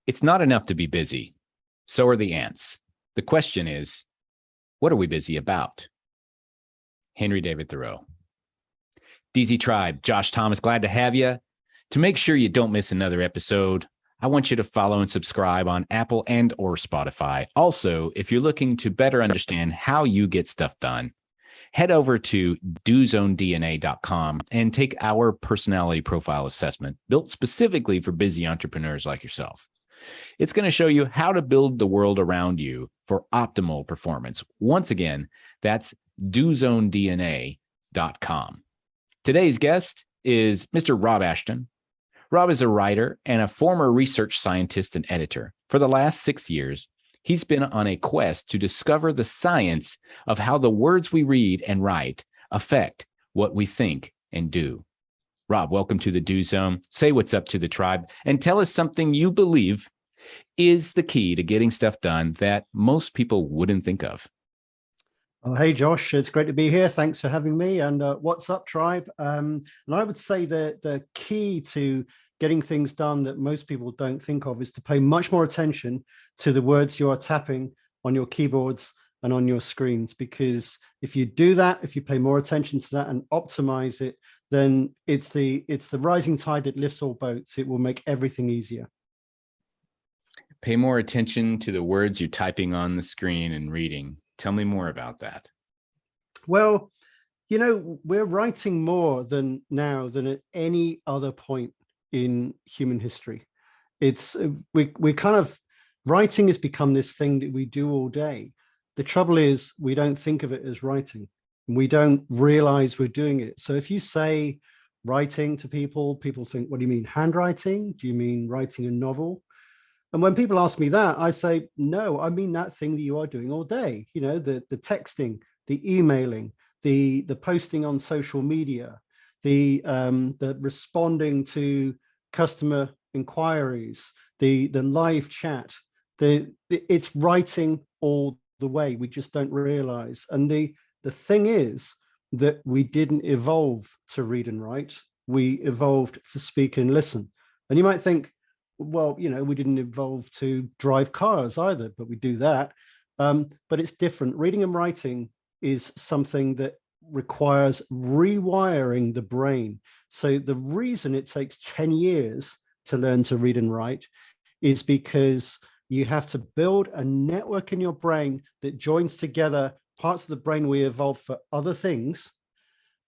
It's not enough to be busy. So are the ants. The question is, what are we busy about? Henry David Thoreau. DZ Tribe, Josh Thomas, glad to have you. To make sure you don't miss another episode, I want you to follow and subscribe on Apple and or Spotify. Also, if you're looking to better understand how you get stuff done, head over to dozonedna.com and take our personality profile assessment built specifically for busy entrepreneurs like yourself. It's going to show you how to build the world around you for optimal performance. Once again, that's dozonedna.com. Today's guest is Mr. Rob Ashton. Rob is a writer and a former research scientist and editor. For the last 6 years, he's been on a quest to discover the science of how the words we read and write affect what we think and do. Rob, welcome to the Do Zone. Say what's up to the tribe and tell us something you believe is the key to getting stuff done that most people wouldn't think of. Oh, hey, Josh, it's great to be here. Thanks for having me. And what's up, tribe? And I would say that the key to getting things done that most people don't think of is to pay much more attention to the words you are tapping on your keyboards and on your screens. Because if you do that, if you pay more attention to that and optimize it, then it's the rising tide that lifts all boats. It will make everything easier. Pay more attention to the words you're typing on the screen and reading. Tell me more about that. Well, you know, we're writing more than at any other point in human history. It's we kind of writing has become this thing that we do all day. The trouble is we don't think of it as writing. We don't realize we're doing it. So if you say writing to people, people think, what do you mean, handwriting? Do you mean writing a novel? And when people ask me that, I say, no, I mean that thing that you are doing all day. You know, the texting, the emailing, the posting on social media, the responding to customer inquiries, the live chat. It's writing all the way. We just don't realize. And the thing is that we didn't evolve to read and write. We evolved to speak and listen. And you might think, well, you know, we didn't evolve to drive cars either, but we do that. But it's different. Reading and writing is something that requires rewiring the brain. So the reason it takes 10 years to learn to read and write is because you have to build a network in your brain that joins together parts of the brain we evolved for other things,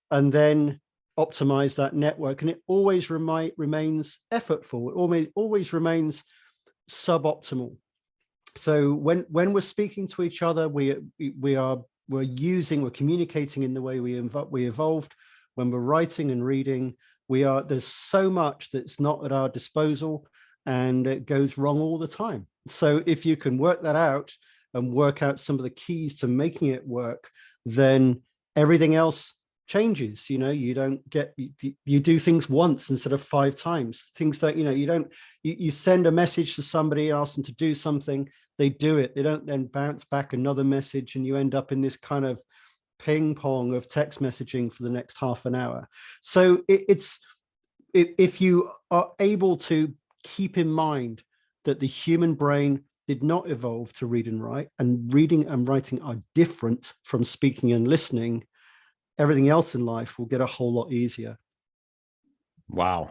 and then optimize that network. And it always remains effortful. It always remains suboptimal. So when we're speaking to each other, we're communicating in the way we evolved. When we're writing and reading, there's so much that's not at our disposal, and it goes wrong all the time. So if you can work that out and work out some of the keys to making it work, then everything else changes. You know, you do things once instead of 5 times. Things don't, you send a message to somebody, ask them to do something, they do it. They don't then bounce back another message, and you end up in this kind of ping pong of text messaging for the next half an hour. So if you are able to keep in mind that the human brain did not evolve to read and write, and reading and writing are different from speaking and listening, everything else in life will get a whole lot easier. Wow.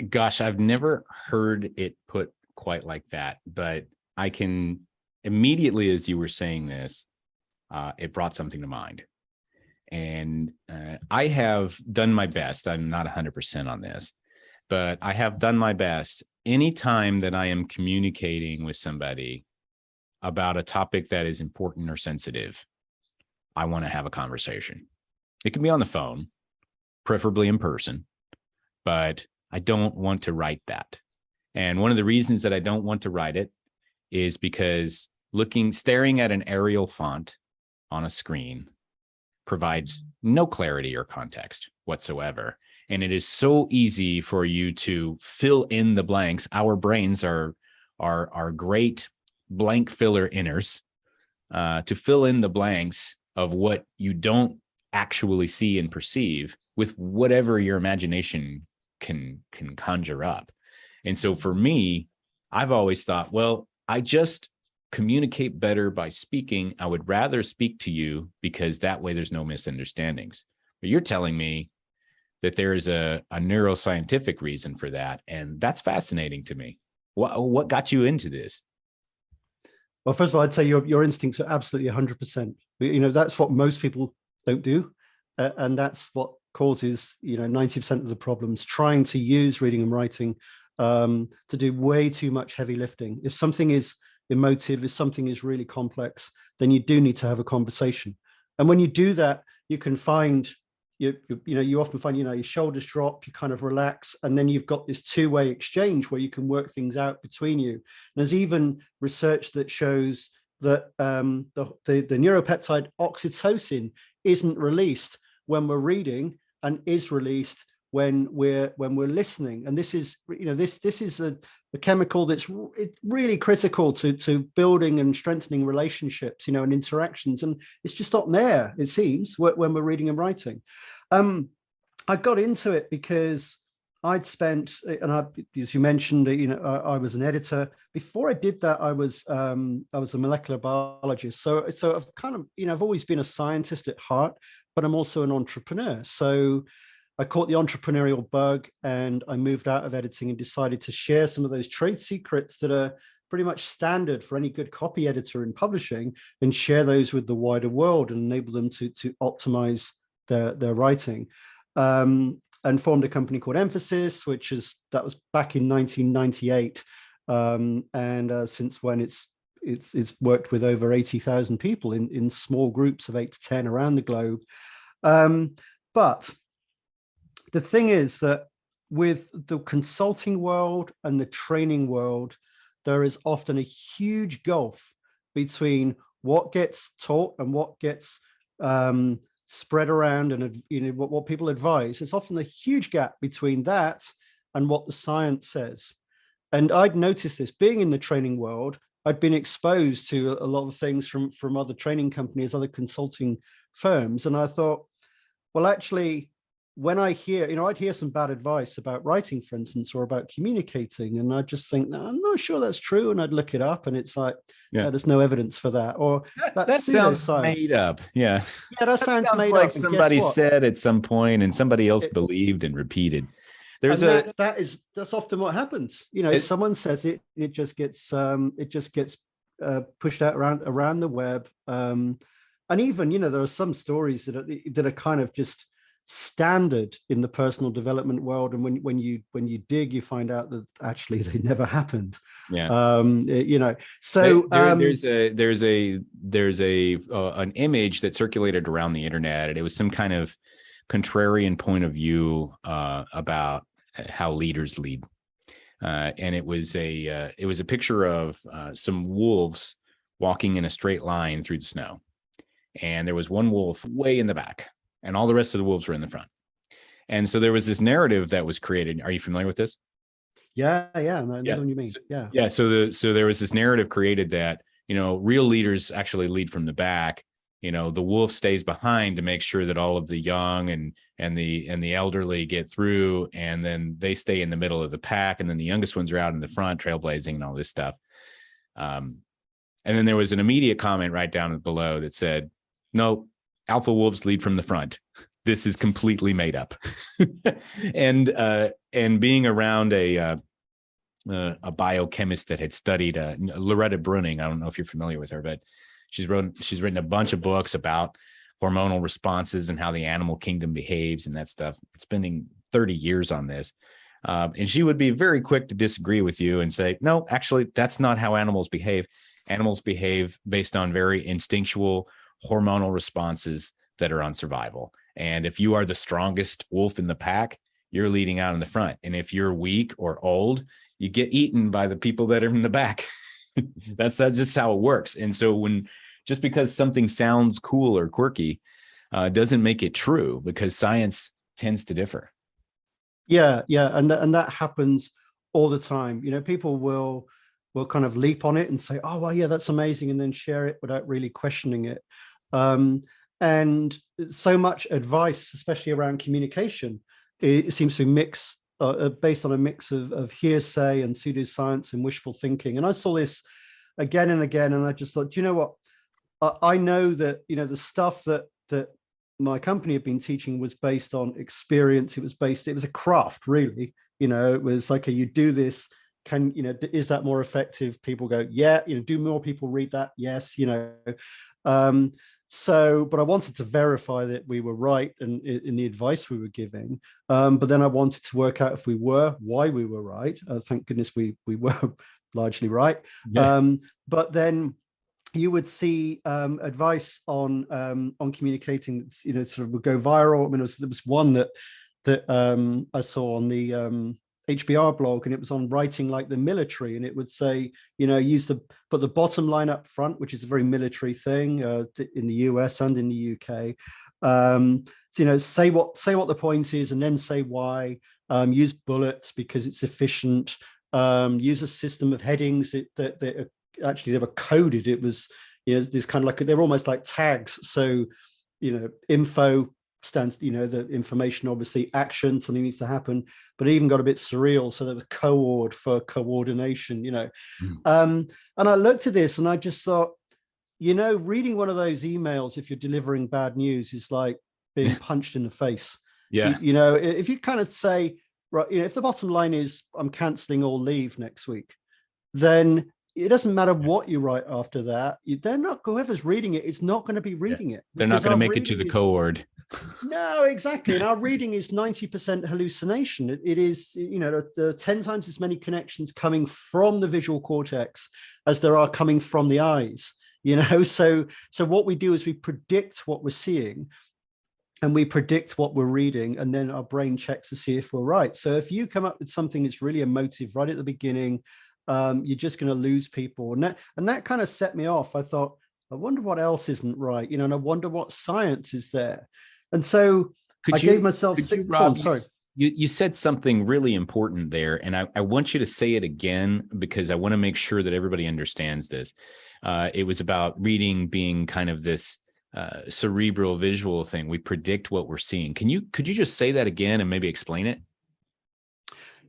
Gosh, I've never heard it put quite like that, but I can immediately, as you were saying this, it brought something to mind. And I have done my best. I'm not 100% on this, but I have done my best anytime that I am communicating with somebody about a topic that is important or sensitive. I want to have a conversation. It can be on the phone, preferably in person, but I don't want to write that. And one of the reasons that I don't want to write it is because staring at an Arial font on a screen provides no clarity or context whatsoever. And it is so easy for you to fill in the blanks. Our brains are great blank filler inners to fill in the blanks of what you don't actually see and perceive with whatever your imagination can conjure up. And so for me, I've always thought, well, I just communicate better by speaking. I would rather speak to you because that way there's no misunderstandings. But you're telling me that there is a neuroscientific reason for that. And that's fascinating to me. What got you into this? Well, first of all, I'd say your instincts are absolutely 100%. That's what most people don't do. And that's what causes, 90% of the problems, trying to use reading and writing to do way too much heavy lifting. If something is emotive, if something is really complex, then you do need to have a conversation. And when you do that, you can find, you often find, your shoulders drop, you kind of relax, and then you've got this two-way exchange where you can work things out between you. And there's even research that shows that the neuropeptide oxytocin isn't released when we're reading and is released when we're listening. And this is this is a chemical that's really critical to building and strengthening relationships, and interactions, and it's just not there, it seems, when we're reading and writing. I got into it because I'd spent, and as you mentioned, I was an editor. Before I did that, I was a molecular biologist. So I've kind of, I've always been a scientist at heart, but I'm also an entrepreneur. So I caught the entrepreneurial bug and I moved out of editing and decided to share some of those trade secrets that are pretty much standard for any good copy editor in publishing, and share those with the wider world and enable them to optimize their writing. And formed a company called Emphasis, that was back in 1998. And since when it's worked with over 80,000 people in small groups of 8 to 10 around the globe. But the thing is that with the consulting world and the training world, there is often a huge gulf between what gets taught and what gets spread around and what people advise. There's often a huge gap between that and what the science says. And I'd noticed this being in the training world. I'd been exposed to a lot of things from other training companies, other consulting firms. And I thought, well, actually, when I hear, I'd hear some bad advice about writing, for instance, or about communicating, and I just think, no, I'm not sure that's true. And I'd look it up, and it's like, there's no evidence for that, or that sounds made up. Yeah, that sounds made like up. Somebody said at some point, and somebody else believed and repeated. That's often what happens. Someone says it just gets pushed out around the web, and even there are some stories that are kind of just standard in the personal development world, and when you dig, you find out that actually they never happened. So there's an image that circulated around the internet, and it was some kind of contrarian point of view about how leaders lead, and it was a picture of some wolves walking in a straight line through the snow, and there was one wolf way in the back, and all the rest of the wolves were in the front. And so there was this narrative that was created. Are you familiar with this? Yeah. I know what you mean. Yeah. So there was this narrative created that, real leaders actually lead from the back. The wolf stays behind to make sure that all of the young and the elderly get through, and then they stay in the middle of the pack, and then the youngest ones are out in the front trailblazing and all this stuff. And then there was an immediate comment right down below that said, no, alpha wolves lead from the front. This is completely made up. and being around a biochemist that had studied Loretta Bruning, I don't know if you're familiar with her, but she's written a bunch of books about hormonal responses and how the animal kingdom behaves and that stuff. Spending 30 years on this. And she would be very quick to disagree with you and say, no, actually, that's not how animals behave. Animals behave based on very instinctual hormonal responses that are on survival. And if you are the strongest wolf in the pack, you're leading out in the front. And if you're weak or old, you get eaten by the people that are in the back. That's just how it works. And so just because something sounds cool or quirky doesn't make it true, because science tends to differ. Yeah. And that happens all the time. People will kind of leap on it and say, oh, well, yeah, that's amazing, and then share it without really questioning it. And so much advice, especially around communication, it seems to mix based on a mix of hearsay and pseudoscience and wishful thinking. And I saw this again and again, and I just thought, do you know what? I know that, you know, the stuff that my company had been teaching was based on experience. It was a craft, really. You know, it was like, you do this, is that more effective? People go, yeah. You know, do more people read that? Yes. You know, but I wanted to verify that we were right in the advice we were giving. But then I wanted to work out if we were, why we were right. Thank goodness we were largely right. Yeah. But then you would see advice on communicating, you know, sort of would go viral. I mean, there was one that I saw on the HBR blog, and it was on writing like the military, and it would say, you know, put the bottom line up front, which is a very military thing in the US and in the UK. So, you know, say what the point is, and then say why. Use bullets because it's efficient. Use a system of headings that actually they were coded. It was, you know, this kind of like, they're almost like tags. So, you know, info stands, you know, the information, obviously action, something needs to happen, but it even got a bit surreal. So there was coord for coordination, you know. And I looked at this and I just thought, you know, reading one of those emails, if you're delivering bad news, is like being punched in the face. Yeah. You know, if you kind of say, right, you know, if the bottom line is I'm canceling all leave next week, then it doesn't matter what you write after that. They're not, whoever's reading it is not going to be reading it. They're not going to make it to the coord. No, exactly. And our reading is 90% hallucination. It is, you know, there are 10 times as many connections coming from the visual cortex as there are coming from the eyes, you know. So what we do is we predict what we're seeing, and we predict what we're reading, and then our brain checks to see if we're right. So if you come up with something that's really emotive right at the beginning, you're just going to lose people. And that kind of set me off. I thought, I wonder what else isn't right, you know, and I wonder what science is there. And so gave myself six. Rob, sorry. You said something really important there, and I want you to say it again because I want to make sure that everybody understands this. It was about reading being kind of this cerebral visual thing. We predict what we're seeing. Could you just say that again and maybe explain it?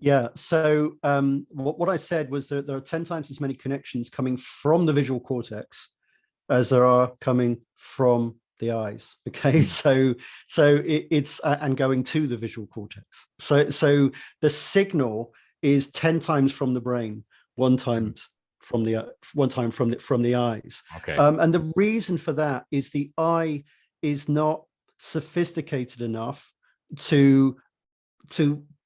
Yeah. So what I said was that there are 10 times as many connections coming from the visual cortex as there are coming from the eyes. Okay. So it's and going to the visual cortex. So the signal is 10 times from the brain, one time from the eyes. Okay. And the reason for that is the eye is not sophisticated enough to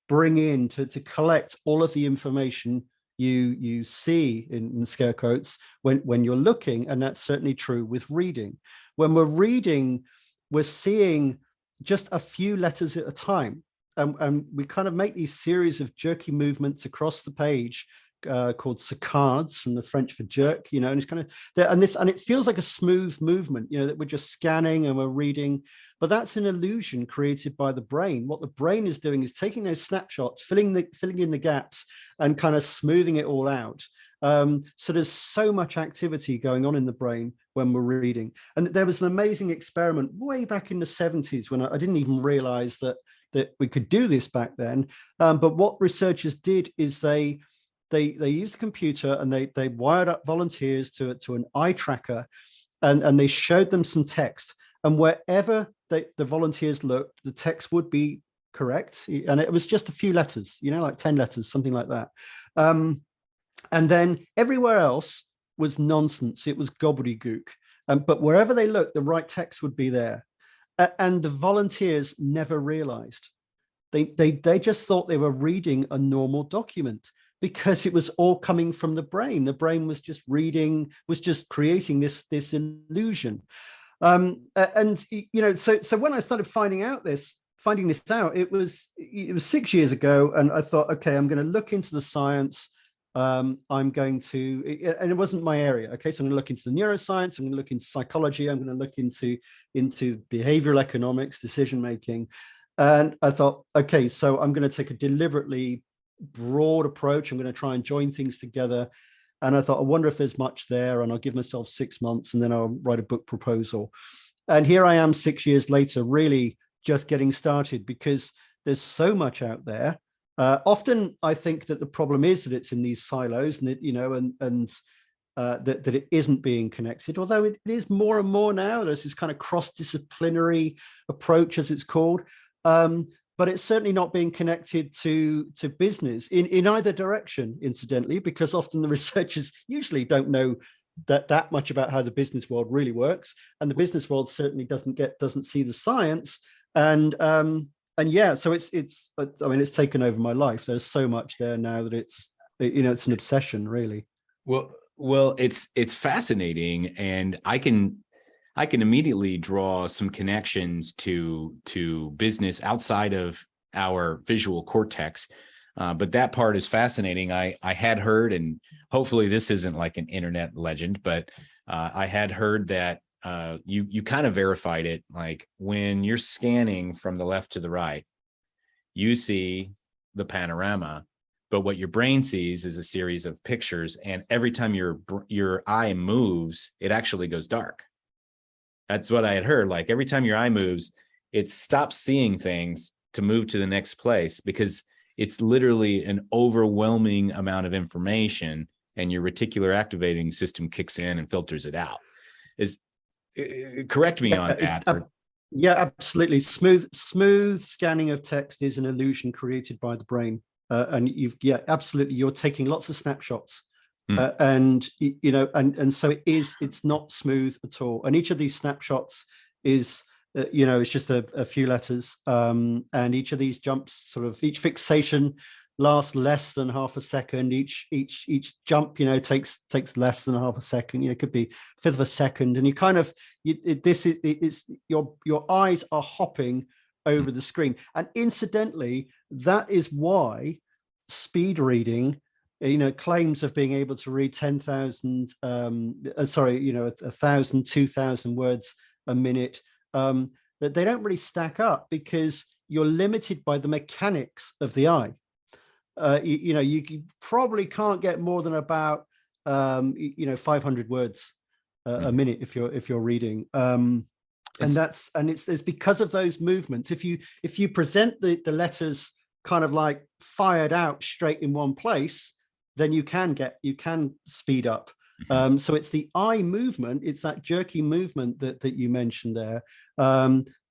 bring in, to collect all of the information you see in scare quotes when you're looking. And that's certainly true with reading. When we're reading, we're seeing just a few letters at a time. And we kind of make these series of jerky movements across the page called saccades, from the French for jerk, you know, and it's kind of there, and it feels like a smooth movement, you know, that we're just scanning and we're reading, but that's an illusion created by the brain. What the brain is doing is taking those snapshots, filling in the gaps, and kind of smoothing it all out. So there's so much activity going on in the brain when we're reading. And there was an amazing experiment way back in the 70s when I didn't even realize that we could do this back then. But what researchers did is they used a computer and they wired up volunteers to an eye tracker, and they showed them some text, and wherever the volunteers looked, the text would be correct, and it was just a few letters, you know, like 10 letters, something like that. And then everywhere else was nonsense. It was gobbledygook. But wherever they looked, the right text would be there. And the volunteers never realized. They just thought they were reading a normal document, because it was all coming from the brain. The brain was just reading, was just creating this illusion. And you know, so when I started finding this out, it was 6 years ago, and I thought, okay, I'm going to look into the science. I'm going to, and it wasn't my area. Okay, so I'm going to look into the neuroscience. I'm going to look into psychology. I'm going to look into behavioral economics, decision making. And I thought, okay, so I'm going to take a deliberately broad approach. I'm going to try and join things together. And I thought, I wonder if there's much there, and I'll give myself 6 months and then I'll write a book proposal. And here I am 6 years later, really just getting started, because there's so much out there. Often, I think that the problem is that it's in these silos, and that it isn't being connected. Although it is more and more now. There's this kind of cross-disciplinary approach, as it's called, but it's certainly not being connected to business in either direction. Incidentally, because often the researchers usually don't know that much about how the business world really works, and the business world certainly doesn't see the science. And yeah, so it's I mean, it's taken over my life. There's so much there now that it's an obsession, really. Well, it's fascinating, and I can immediately draw some connections to business outside of our visual cortex. But that part is fascinating. I had heard, and hopefully this isn't like an internet legend, but I had heard that you kind of verified it. Like when you're scanning from the left to the right, you see the panorama, but what your brain sees is a series of pictures, and every time your eye moves, it actually goes dark. That's what I had heard. Like every time your eye moves, it stops seeing things to move to the next place, because it's literally an overwhelming amount of information, and your reticular activating system kicks in and filters it out. Correct me on that. Yeah, absolutely. Smooth scanning of text is an illusion created by the brain, and absolutely, you're taking lots of snapshots. And so it's not smooth at all. And each of these snapshots is, it's just a few letters. And each of these jumps, each fixation lasts less than half a second. Each jump, takes less than half a second. It could be a fifth of a second. And your eyes are hopping over the screen. And incidentally, that is why speed reading, claims of being able to read 10,000, 1,000, 2,000 words a minute, that they don't really stack up, because you're limited by the mechanics of the eye. You probably can't get more than about 500 words a minute if you're reading. And it's because of those movements. If you present the letters kind of like fired out straight in one place, then you can speed up. So it's the eye movement, it's that jerky movement that you mentioned there,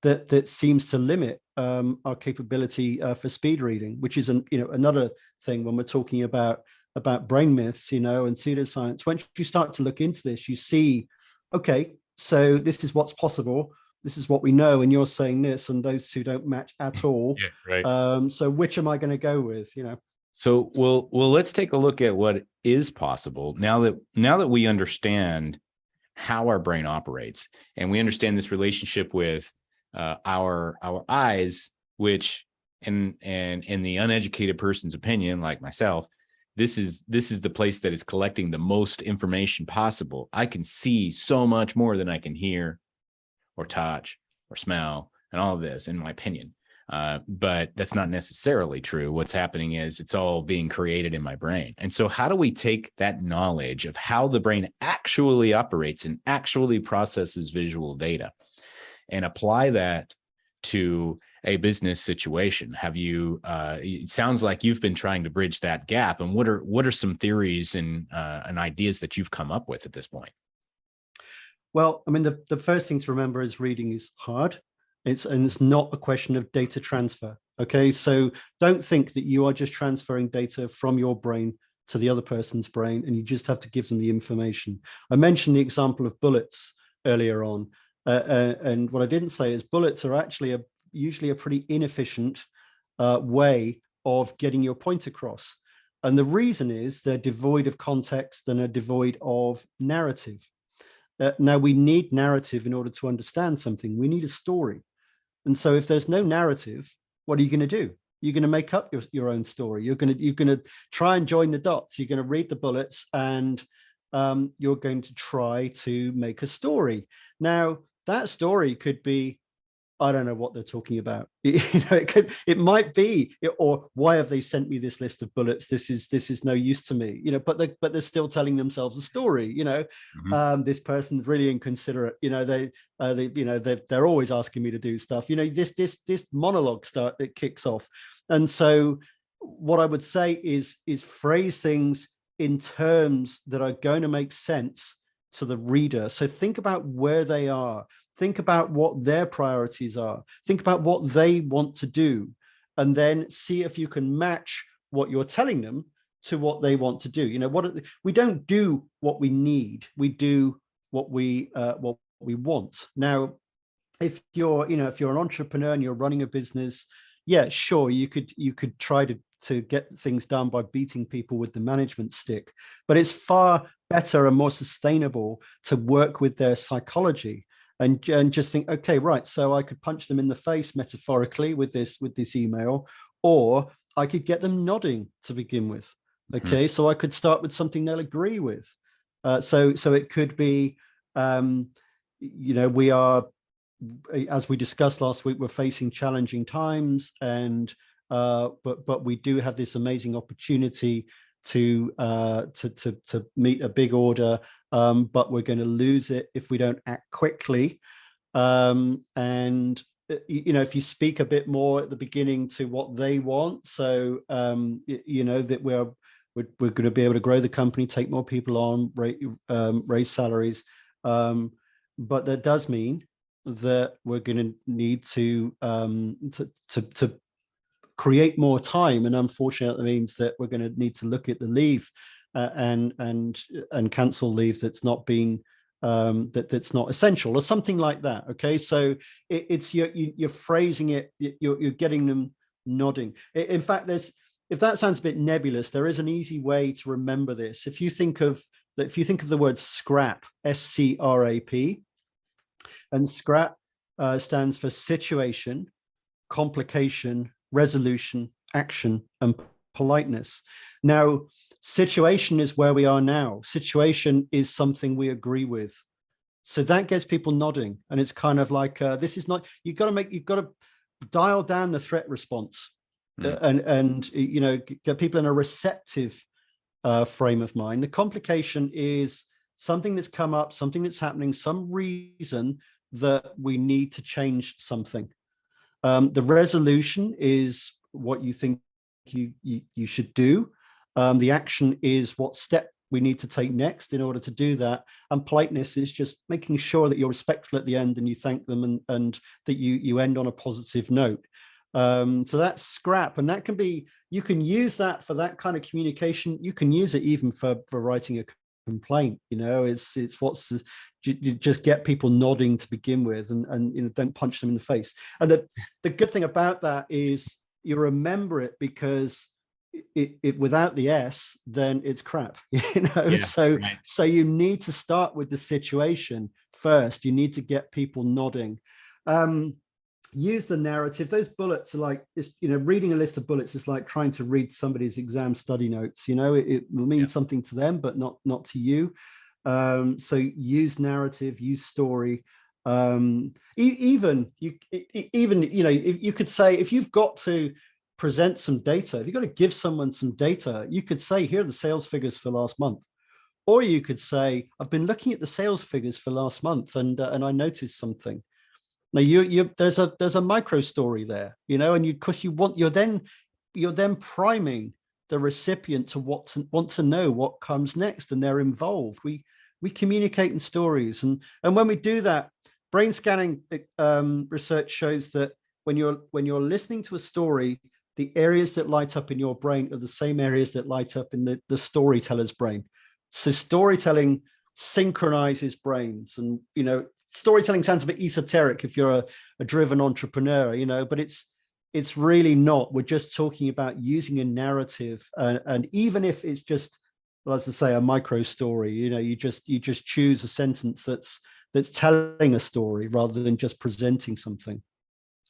that seems to limit our capability for speed reading, which is another thing when we're talking about brain myths, and pseudoscience. Once you start to look into this, you see, okay, so this is what's possible. This is what we know, and you're saying this, and those two don't match at all. Yeah, right. So which am I going to go with? So let's take a look at what is possible now that we understand how our brain operates, and we understand this relationship with our eyes, which in the uneducated person's opinion, like myself, this is the place that is collecting the most information possible. I can see so much more than I can hear or touch or smell, and all of this, in my opinion. But that's not necessarily true. What's happening is it's all being created in my brain. And so how do we take that knowledge of how the brain actually operates and actually processes visual data and apply that to a business situation? Have you, it sounds like you've been trying to bridge that gap. And what are some theories and ideas that you've come up with at this point? Well, I mean, the first thing to remember is reading is hard. It's not a question of data transfer. Okay, so don't think that you are just transferring data from your brain to the other person's brain, and you just have to give them the information. I mentioned the example of bullets earlier on, and what I didn't say is bullets are actually usually a pretty inefficient way of getting your point across. And the reason is they're devoid of context and are devoid of narrative. Now, we need narrative in order to understand something. We need a story. And so if there's no narrative, what are you going to do? You're going to make up your own story. You're going to try and join the dots. You're going to read the bullets, and you're going to try to make a story. Now, that story could be, I don't know what they're talking about. It might be, or why have they sent me this list of bullets? This is no use to me. But they're still telling themselves a story. This person's really inconsiderate. They're always asking me to do stuff. This monologue it kicks off, and so what I would say is phrase things in terms that are going to make sense to the reader. So think about where they are, think about what their priorities are, think about what they want to do, and then see if you can match what you're telling them to what they want to do. We don't do what we need, we do what we want. Now, if you're an entrepreneur and you're running a business, yeah, sure, you could try to get things done by beating people with the management stick, but it's far better and more sustainable to work with their psychology and just think, okay, right, so I could punch them in the face metaphorically with this email, or I could get them nodding to begin with. Okay, so I could start with something they'll agree with. So it could be, we are, as we discussed last week, we're facing challenging times, and but we do have this amazing opportunity to meet a big order, but we're going to lose it if we don't act quickly. And if you speak a bit more at the beginning to what they want, so that we're going to be able to grow the company, take more people on, raise salaries, but that does mean that we're going to need to create more time, and unfortunately, that means that we're going to need to look at the leave and cancel leave that's not been that's not essential, or something like that. Okay, so it's you're phrasing it, you're getting them nodding. In fact, if that sounds a bit nebulous, there is an easy way to remember this. If you think of the word scrap, SCRAP, and scrap stands for situation, complication, resolution, action, and politeness. Now, situation is where we are now. Situation is something we agree with. So that gets people nodding. And it's kind of like, this is not, you've got to dial down the threat response and get people in a receptive frame of mind. The complication is something that's come up, something that's happening, some reason that we need to change something. The resolution is what you think you should do. The action is what step we need to take next in order to do that. And politeness is just making sure that you're respectful at the end and you thank them, and that you end on a positive note. So that's scrap, and that can be, you can use that for that kind of communication. You can use it even for writing a complaint. It's what's, you just get people nodding to begin with, and don't punch them in the face. And the good thing about that is you remember it, because it without the S, then it's crap. Yeah, so right. So you need to start with the situation first. You need to get people nodding. Use the narrative. Those bullets are like, reading a list of bullets is like trying to read somebody's exam study notes. It will mean something to them, but not to you. So use narrative, use story. Even you could say, if you've got to present some data, if you've got to give someone some data, you could say, here are the sales figures for last month. Or you could say, I've been looking at the sales figures for last month, and I noticed something. Now there's a micro story there, and you're then priming the recipient to want to know what comes next, and they're involved. We communicate in stories, and when we do that, brain scanning research shows that when you're listening to a story, the areas that light up in your brain are the same areas that light up in the storyteller's brain. So storytelling synchronizes brains, and storytelling sounds a bit esoteric if you're a driven entrepreneur, but it's really not. We're just talking about using a narrative, and even if it's just, well, as I say, a micro story, you just choose a sentence that's telling a story rather than just presenting something.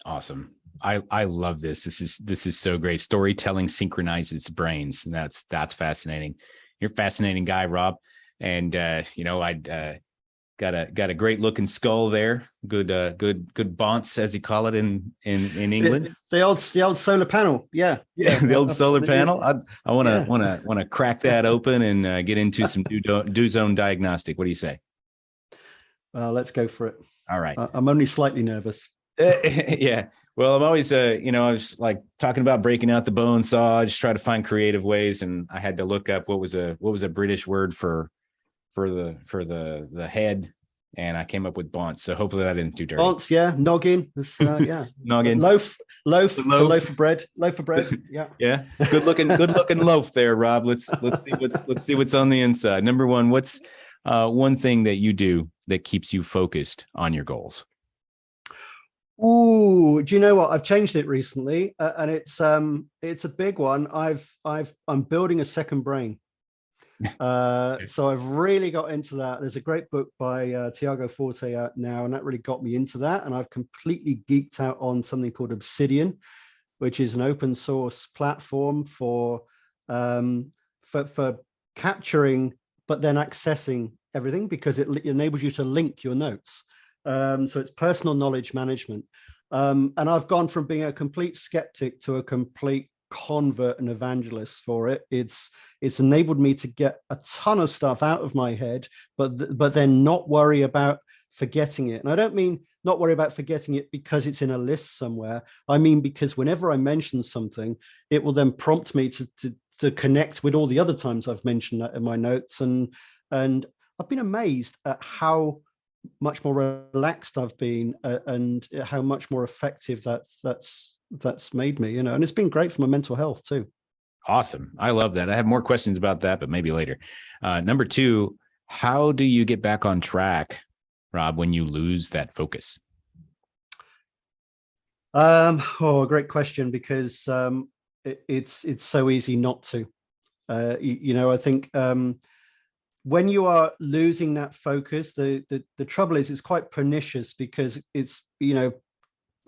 Awesome. I love this. This is so great. Storytelling synchronizes brains, and that's fascinating. You're a fascinating guy, Rob. And I'd got a great looking skull there. Good bonce, as you call it in England. The old solar panel. Yeah. The old solar panel. I want to crack that open and get into some do zone diagnostic. What do you say? Let's go for it. All right. I'm only slightly nervous. Yeah. Well, I'm always, I was like talking about breaking out the bone saw. I just try to find creative ways, and I had to look up what was a British word for the head, and I came up with bonce. So hopefully that didn't too dirty. Bonce, yeah, noggin. Yeah, Noggin, loaf the for loaf. loaf of bread. Yeah. Yeah, good looking loaf there, Rob. Let's see what's on the inside. Number one, what's one thing that you do that keeps you focused on your goals? Ooh, do you know what? I've changed it recently, and it's a big one. I'm building a second brain. So I've really got into that. There's a great book by Tiago Forte out now, and that really got me into that. And I've completely geeked out on something called Obsidian, which is an open source platform um, for capturing, but then accessing everything, because it enables you to link your notes. So it's personal knowledge management. And I've gone from being a complete skeptic to a complete convert and evangelist for it. It's enabled me to get a ton of stuff out of my head, but then not worry about forgetting it. And I don't mean not worry about forgetting it because it's in a list somewhere. I mean, because whenever I mention something, it will then prompt me to connect with all the other times I've mentioned that in my notes. And I've been amazed at how much more relaxed I've been, and how much more effective that's made me, and it's been great for my mental health too. Awesome. I love that. I have more questions about that, but maybe later. Number two, how do you get back on track, Rob, when you lose that focus? Great question, because it's so easy not to. I think when you are losing that focus, the trouble is it's quite pernicious, because it's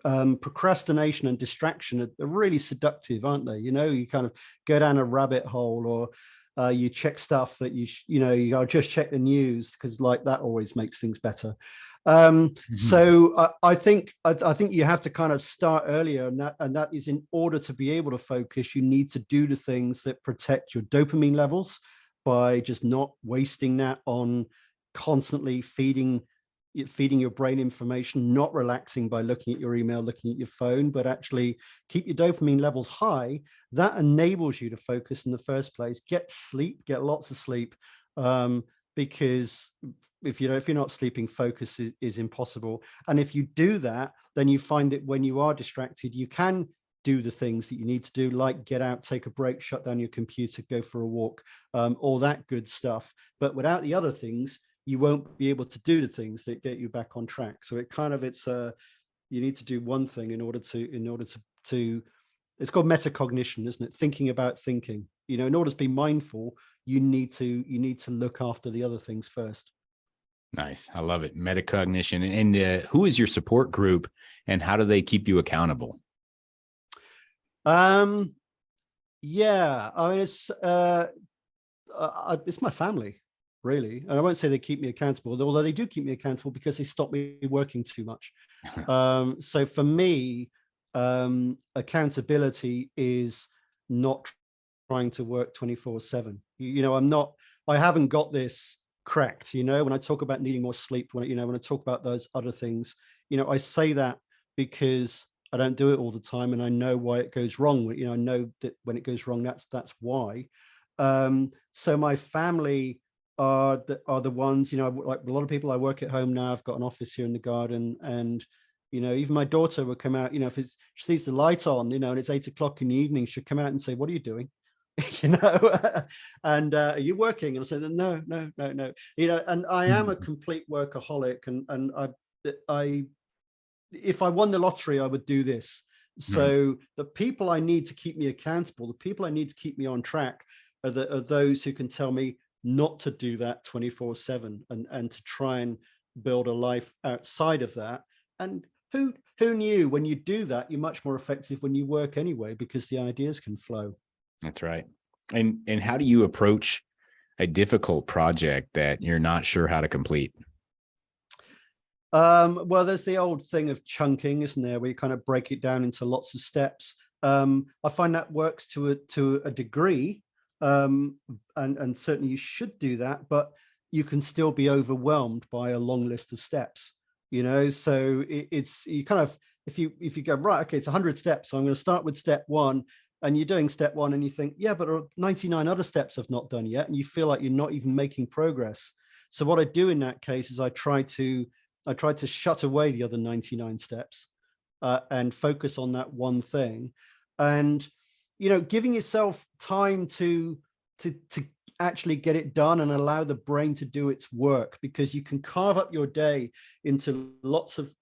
procrastination and distraction are really seductive, aren't they? You kind of go down a rabbit hole, or you check stuff that you just check the news, because like that always makes things better. So I think you have to kind of start earlier, and that is, in order to be able to focus, you need to do the things that protect your dopamine levels by just not wasting that on constantly feeding your brain information, not relaxing by looking at your email, looking at your phone, but actually keep your dopamine levels high. That enables you to focus in the first place. Get sleep, get lots of sleep, because if you're not sleeping, focus is impossible. And if you do that, then you find that when you are distracted, you can do the things that you need to do, like get out, take a break, shut down your computer, go for a walk, all that good stuff. But without the other things, you won't be able to do the things that get you back on track. So you need to do one thing in order to it's called metacognition, isn't it? Thinking about thinking. In order to be mindful, you need to look after the other things first. Nice. I love it. Metacognition. And who is your support group, and how do they keep you accountable? Yeah, I mean, it's my family, really. And I won't say they keep me accountable, although they do keep me accountable because they stop me working too much. So for me, accountability is not trying to work 24/7. I haven't got this cracked. When I talk about needing more sleep, when I talk about those other things, I say that because I don't do it all the time, and I know why it goes wrong. I know that when it goes wrong, that's why. So my family are the ones, like a lot of people. I work at home now. I've got an office here in the garden, and even my daughter will come out. If she sees the light on, and it's 8 o'clock in the evening, she'll come out and say, "What are you doing?" And are you working? And I said, no. And I am a complete workaholic, and I if I won the lottery, I would do this. So the people I need to keep me accountable, the people I need to keep me on track, are those who can tell me not to do that 24/7, and to try and build a life outside of that. And who knew, when you do that, you're much more effective when you work anyway, because the ideas can flow. That's right. And how do you approach a difficult project that you're not sure how to complete? Well, there's the old thing of chunking, isn't there, where you kind of break it down into lots of steps. I find that works to a degree, and certainly you should do that, but you can still be overwhelmed by a long list of steps. So it's you kind of if you go, right, okay, it's 100 steps, so I'm going to start with step one, and you're doing step one and you think, yeah, but 99 other steps I've not done yet, and you feel like you're not even making progress. So what I do in that case is I try to shut away the other 99 steps and focus on that one thing. And giving yourself time to actually get it done and allow the brain to do its work, because you can carve up your day into lots of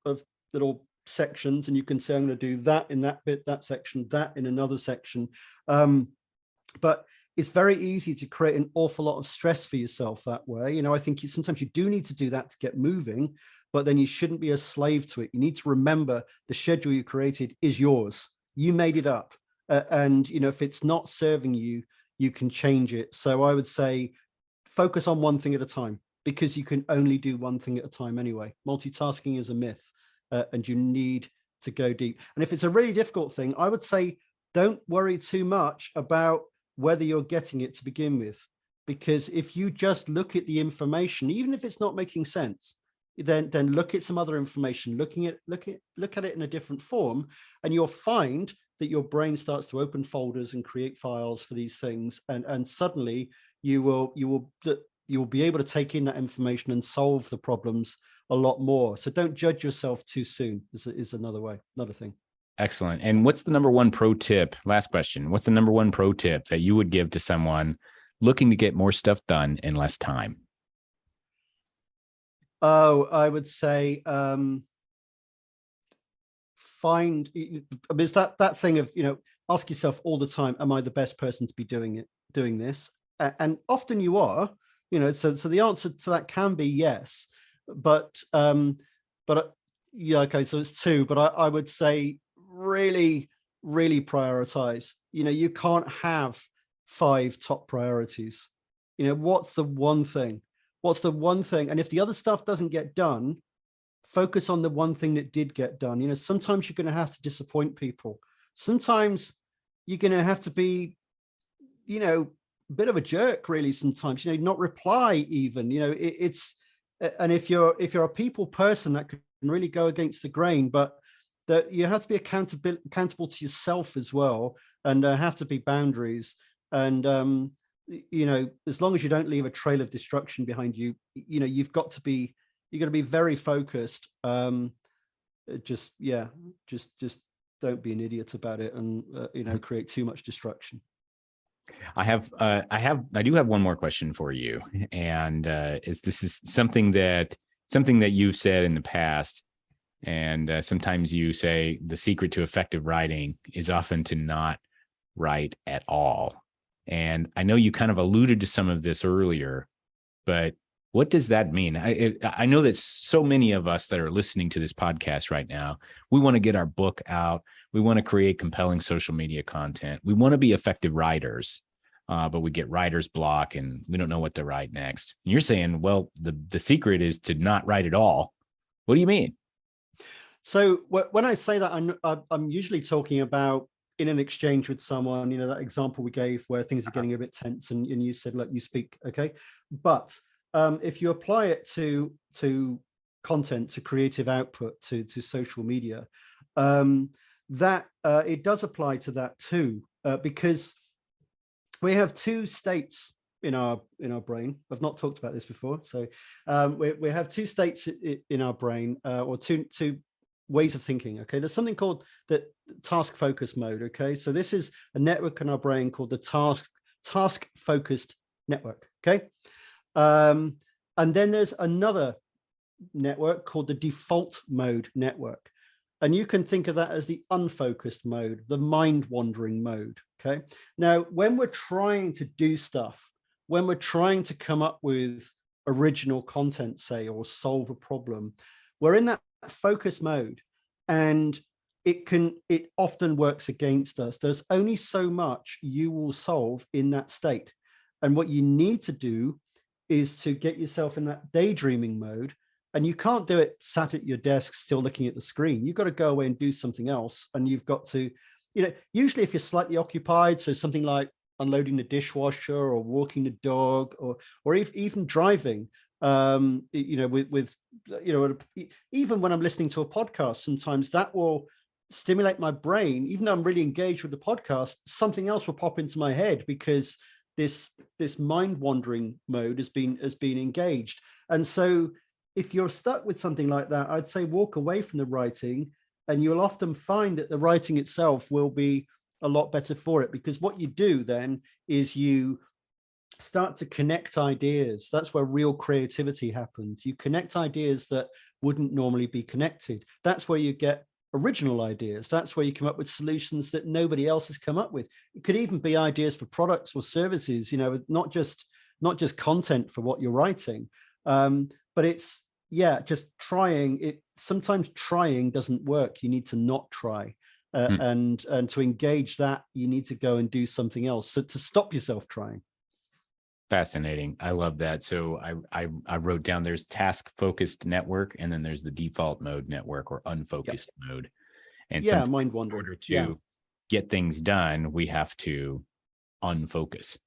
little sections, and you can say, I'm going to do that in that bit, that section, that in another section. But it's very easy to create an awful lot of stress for yourself that way. I think sometimes you do need to do that to get moving, but then you shouldn't be a slave to it. You need to remember the schedule you created is yours. You made it up. And if it's not serving you, you can change it. So I would say focus on one thing at a time, because you can only do one thing at a time anyway. Multitasking is a myth, and you need to go deep. And if it's a really difficult thing, I would say don't worry too much about whether you're getting it to begin with, because if you just look at the information, even if it's not making sense, then look at some other information, look at it in a different form, and you'll find that your brain starts to open folders and create files for these things, and suddenly you will be able to take in that information and solve the problems a lot more. So don't judge yourself too soon is another thing. Excellent. And what's the number one pro tip? Last question. What's the number one pro tip that you would give to someone looking to get more stuff done in less time? Oh, I would say it's that thing of, ask yourself all the time, am I the best person to be doing this? And often you are, so the answer to that can be yes. But yeah, okay, so it's two, but I would say really, really prioritize. You can't have 5 top priorities. What's the one thing? And if the other stuff doesn't get done, focus on the one thing that did get done. Sometimes you're going to have to disappoint people. Sometimes you're going to have to be, a bit of a jerk, really. Sometimes, not reply even. And if you're a people person, that can really go against the grain, but that you have to be accountable to yourself as well, and have to be boundaries. And as long as you don't leave a trail of destruction behind you, you've got to be very focused. Just don't be an idiot about it, and create too much destruction. I do have one more question for you, and this is something that you've said in the past, and sometimes you say the secret to effective writing is often to not write at all. And I know you kind of alluded to some of this earlier, but what does that mean? I know that so many of us that are listening to this podcast right now, we want to get our book out. We want to create compelling social media content. We want to be effective writers, but we get writer's block and we don't know what to write next. And you're saying, well, the secret is to not write at all. What do you mean? So when I say that, I'm usually talking about in an exchange with someone, that example we gave where things are getting a bit tense, and you said, look, you speak, okay? But if you apply it to content, to creative output, to social media, that it does apply to that too, because we have 2 states in our brain. I've not talked about this before. So we have 2 states in our brain, or two ways of thinking. Okay, there's something called the task focus mode. Okay, so this is a network in our brain called the task focused network. Okay, and then there's another network called the default mode network, and you can think of that as the unfocused mode, the mind wandering mode. Okay, now when we're trying to do stuff, when we're trying to come up with original content, say, or solve a problem, we're in that focus mode, and it often works against us. There's only so much you will solve in that state, and what you need to do is to get yourself in that daydreaming mode. And you can't do it sat at your desk still looking at the screen. You've got to go away and do something else, and you've got to, usually if you're slightly occupied, so something like unloading the dishwasher or walking the dog, or even driving, even when I'm listening to a podcast, sometimes that will stimulate my brain, even though I'm really engaged with the podcast, something else will pop into my head because this mind wandering mode has been engaged. And so if you're stuck with something like that, I'd say walk away from the writing, and you'll often find that the writing itself will be a lot better for it, because what you do then is you start to connect ideas. That's where real creativity happens. You connect ideas that wouldn't normally be connected. That's where you get original ideas. That's where you come up with solutions that nobody else has come up with. It could even be ideas for products or services, you know, not just content for what you're writing. But it's, yeah, just trying it. Sometimes trying doesn't work. You need to not try. And to engage that, you need to go and do something else. So to stop yourself trying. Fascinating. I love that. So I wrote down, there's task focused network, and then there's the default mode network, or unfocused mode. And yeah, sometimes mind wandering. in order to get things done, we have to unfocus.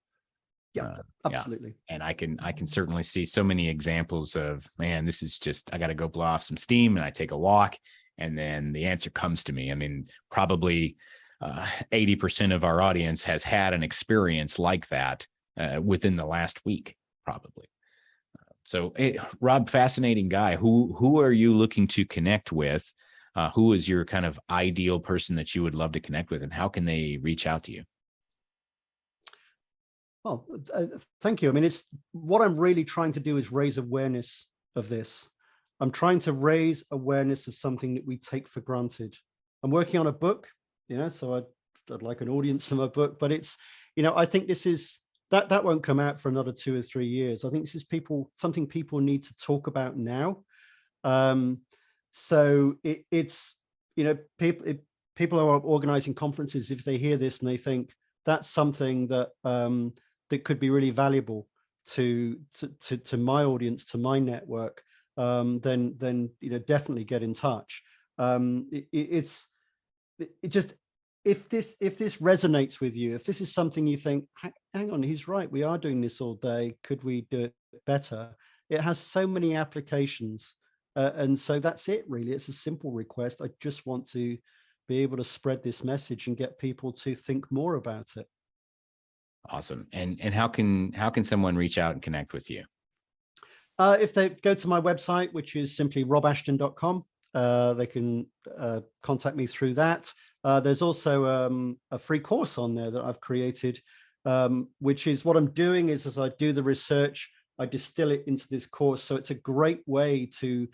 Absolutely. And I can certainly see so many examples of, man, this is just, I got to go blow off some steam, and I take a walk, and then the answer comes to me. I mean, probably 80% of our audience has had an experience like that within the last week, probably. So, Rob, fascinating guy. Who are you looking to connect with? Who is your kind of ideal person that you would love to connect with, and how can they reach out to you? Well, thank you. I mean, it's what I'm really trying to do is raise awareness of this. I'm trying to raise awareness of something that we take for granted. I'm working on a book, you know, so I'd like an audience for my book, but it's, you know, I think this is, that won't come out for another 2 or 3 years. I think this is something people need to talk about now. So it's, you know, people are organizing conferences. If they hear this and they think that's something that that could be really valuable to my audience, to my network, then you know, definitely get in touch. It just, if this resonates with you, if this is something you think, hang on, he's right, we are doing this all day, could we do it better? It has so many applications, and so that's it, really. It's a simple request. I just want to be able to spread this message and get people to think more about it. Awesome. And how can someone reach out and connect with you? If they go to my website, which is simply robashton.com, they can contact me through that. There's also a free course on there that I've created, which is what I'm doing is, as I do the research, I distill it into this course. So it's a great way to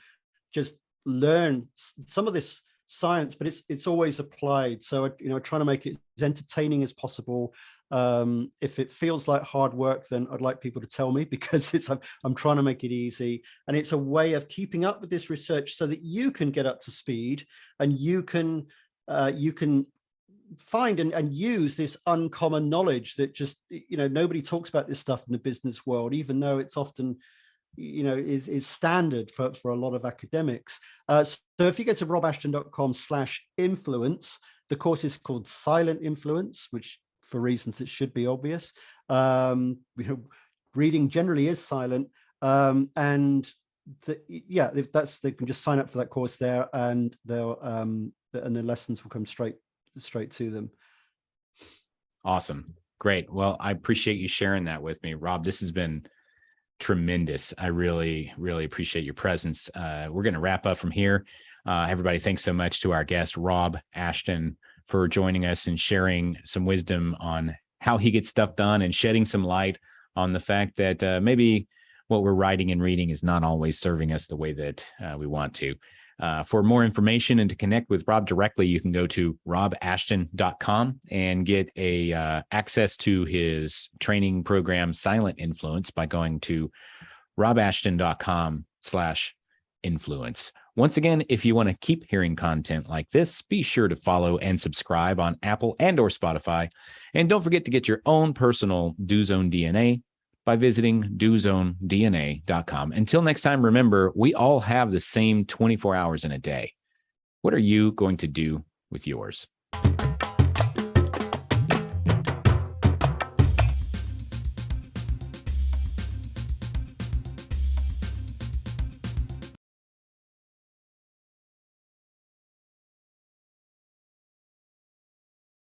just learn some of this science, but it's always applied. So, you know, trying to make it as entertaining as possible. If it feels like hard work, then I'd like people to tell me, because I'm trying to make it easy. And it's a way of keeping up with this research so that you can get up to speed, and you can find and use this uncommon knowledge that just, you know, nobody talks about this stuff in the business world, even though it's often, you know, is standard for a lot of academics. So if you go to robashton.com/influence, the course is called Silent Influence, which for reasons it should be obvious. You know, reading generally is silent. And if they can just sign up for that course there, and they'll and the lessons will come straight to them. Awesome. Great. Well, I appreciate you sharing that with me, Rob. This has been tremendous. I really, really appreciate your presence. We're going to wrap up from here. Everybody, thanks so much to our guest, Rob Ashton, for joining us and sharing some wisdom on how he gets stuff done, and shedding some light on the fact that maybe what we're writing and reading is not always serving us the way that we want to. For more information and to connect with Rob directly, you can go to robashton.com and get access to his training program, Silent Influence, by going to robashton.com/influence. Once again, if you want to keep hearing content like this, be sure to follow and subscribe on Apple and/or Spotify. And don't forget to get your own personal Do Zone DNA by visiting dozonedna.com. Until next time, remember, we all have the same 24 hours in a day. What are you going to do with yours?